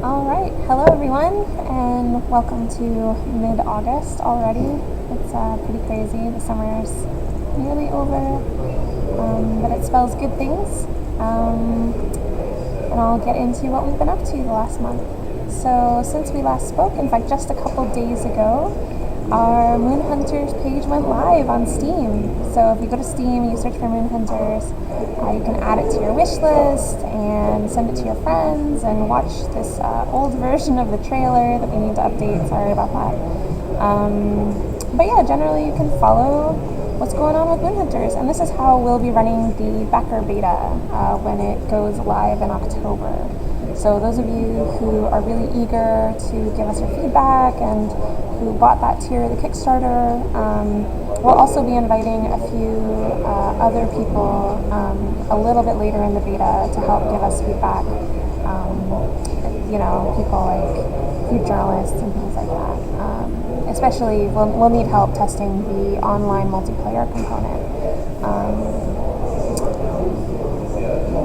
Alright, hello everyone, and welcome to mid-August already. It's pretty crazy. The summer's nearly over, but it spells good things. And I'll get into what we've been up to the last month. So since we last spoke, in fact just a couple days ago, our Moon Hunters page went live on Steam. So if you go to Steam, you search for Moon Hunters, you can add it to your wish list and send it to your friends and watch this old version of the trailer that we need to update. Sorry about that. But yeah, generally you can follow what's going on with Moon Hunters, and this is how we'll be running the backer beta when it goes live in October. So those of you who are really eager to give us your feedback and who bought that tier of the Kickstarter, we'll also be inviting a few other people a little bit later in the beta to help give us feedback. People like food journalists and things like that. Especially, we'll need help testing the online multiplayer component.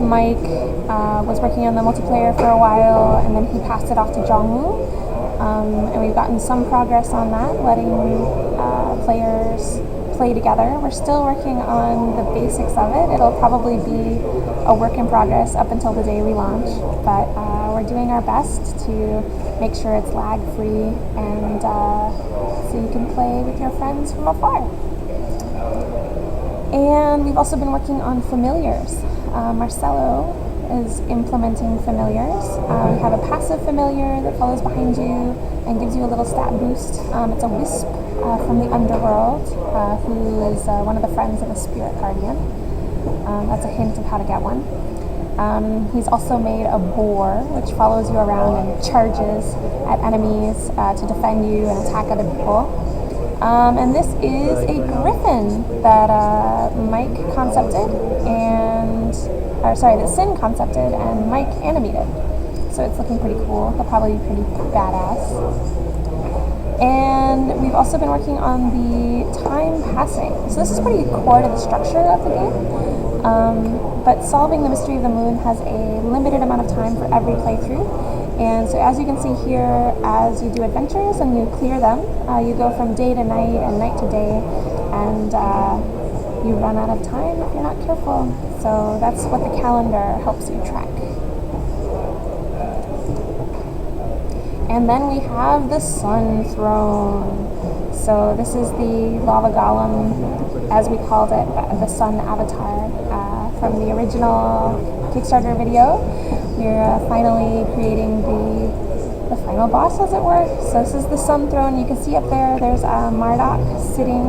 Mike was working on the multiplayer for a while, and then he passed it off to Jongwoo, and we've gotten some progress on that, letting players play together. We're still working on the basics of it. It'll probably be a work in progress up until the day we launch, but we're doing our best to make sure it's lag free and so you can play with your friends from afar. And we've also been working on familiars. Marcelo is implementing familiars. We have a passive familiar that follows behind you and gives you a little stat boost. It's a wisp from the underworld who is one of the friends of a spirit guardian. That's a hint of how to get one. He's also made a boar, which follows you around and charges at enemies to defend you and attack other people. And this is a griffin that Mike concepted that Sin concepted and Mike animated. So it's looking pretty cool. They'll probably be pretty badass. And we've also been working on the time passing. So this is pretty core to the structure of the game. But solving the mystery of the moon has a limited amount of time for every playthrough. And so as you can see here, as you do adventures and you clear them, you go from day to night and night to day, and you run out of time if you're not careful. So that's what the calendar helps you track. And then we have the Sun Throne. So this is the lava golem, as we called it, the sun avatar from the original Kickstarter video. We're finally creating the final boss, as it were. So this is the Sun Throne. You can see up there, there's Marduk sitting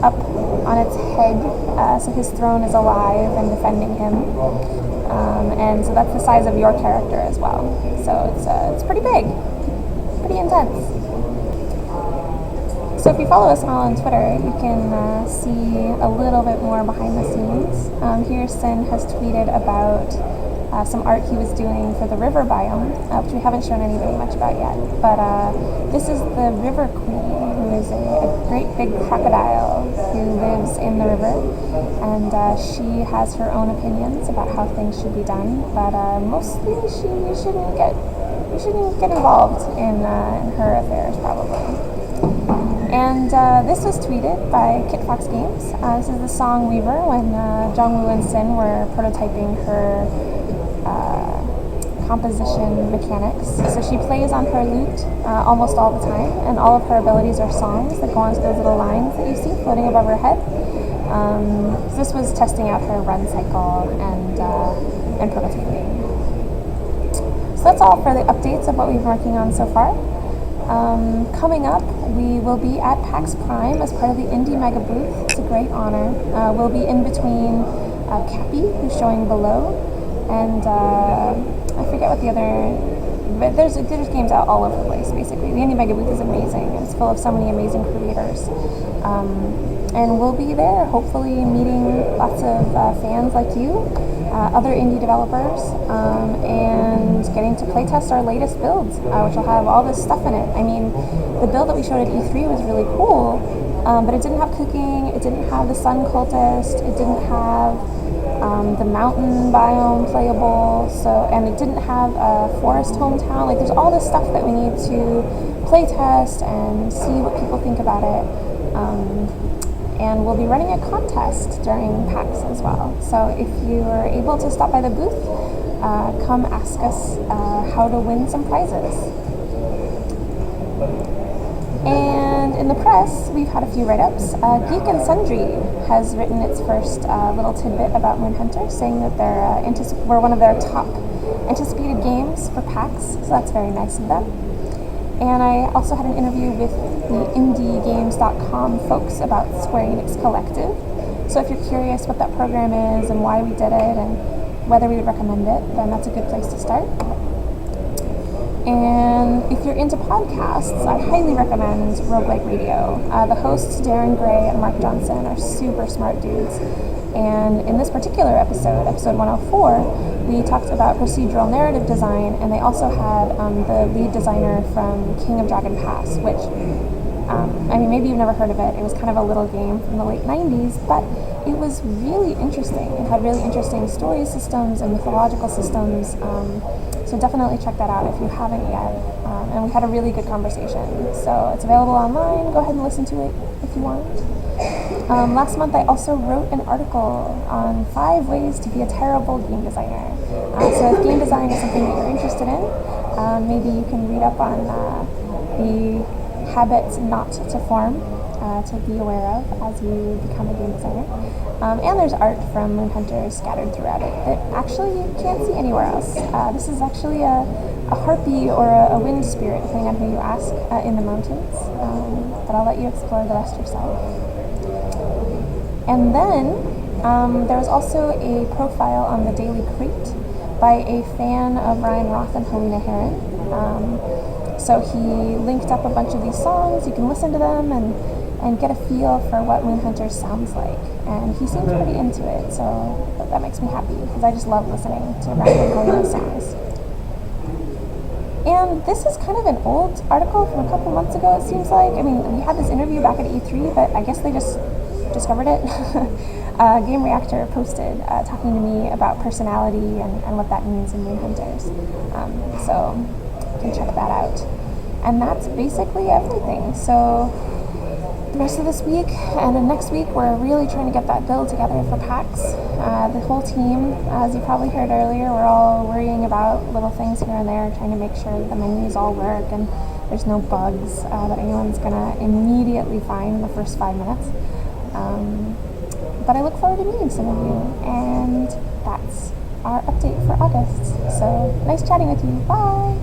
up on its head. So his throne is alive and defending him. And so that's the size of your character as well. So it's pretty big, pretty intense. So if you follow us all on Twitter, you can see a little bit more behind the scenes. Here Sin has tweeted about some art he was doing for the river biome, which we haven't shown anybody much about yet. But this is the River Queen, who is a great big crocodile who lives in the river, and she has her own opinions about how things should be done. But mostly, you shouldn't get involved in her affairs, probably. And this was tweeted by Kitfox Games. This is the song Weaver when Jongwoo and Sin were prototyping her composition mechanics. So she plays on her lute almost all the time, and all of her abilities are songs that go onto those little lines that you see floating above her head. So this was testing out her run cycle and prototyping. So that's all for the updates of what we've been working on so far. Coming up, we will be at PAX Prime as part of the Indie Mega Booth. It's a great honor. We'll be in between Cappy, who's showing below, and I forget what the other, but there's games out all over the place, basically. The Indie Mega Booth is amazing. It's full of so many amazing creators. And we'll be there, hopefully meeting lots of fans like you, other indie developers, and getting to playtest our latest builds, which will have all this stuff in it. I mean, the build that we showed at E3 was really cool, but it didn't have cooking, it didn't have the Sun Cultist, it didn't have the mountain biome playable, and it didn't have a forest hometown. Like, there's all this stuff that we need to play test and see what people think about it. And we'll be running a contest during PAX as well. So if you are able to stop by the booth, come ask us how to win some prizes. And in the press, we've had a few write-ups. Geek and Sundry has written its first little tidbit about Moonhunter, saying that we're one of their top anticipated games for PAX, so that's very nice of them. And I also had an interview with the indiegames.com folks about Square Enix Collective. So if you're curious what that program is and why we did it and whether we would recommend it, then that's a good place to start. And if you're into podcasts, I highly recommend Roguelike Radio. The hosts, Darren Gray and Mark Johnson, are super smart dudes. And in this particular episode 104, we talked about procedural narrative design, and they also had the lead designer from King of Dragon Pass, which, maybe you've never heard of it. It was kind of a little game from the late 90s, but it was really interesting. It had really interesting story systems and mythological systems, so definitely check that out if you haven't yet. And we had a really good conversation. So it's available online. Go ahead and listen to it if you want. Last month I also wrote an article on 5 ways to be a terrible game designer. So if game design is something that you're interested in, maybe you can read up on the habits not to form, to be aware of as you become a game designer. And there's art from Moonhunter scattered throughout it that actually you can't see anywhere else. This is actually a harpy or a wind spirit, depending on who you ask, in the mountains. But I'll let you explore the rest yourself. And then there was also a profile on the Daily Crate by a fan of Ryan Roth and Helena Herron. So he linked up a bunch of these songs. You can listen to them and get a feel for what Moonhunter sounds like. And he seemed pretty into it, so that makes me happy, because I just love listening to Ryan and Helena's songs. And this is kind of an old article from a couple months ago, it seems like. I mean, we had this interview back at E3, but I guess they just discovered it. Game Reactor posted talking to me about personality and what that means in Moonhunters. So you can check that out. And that's basically everything. So the rest of this week and then next week, we're really trying to get that build together for PAX. The whole team, as you probably heard earlier, we're all worrying about little things here and there, trying to make sure that the menus all work and there's no bugs that anyone's going to immediately find in the first 5 minutes. But I look forward to meeting some of you, and that's our update for August. So nice chatting with you. Bye!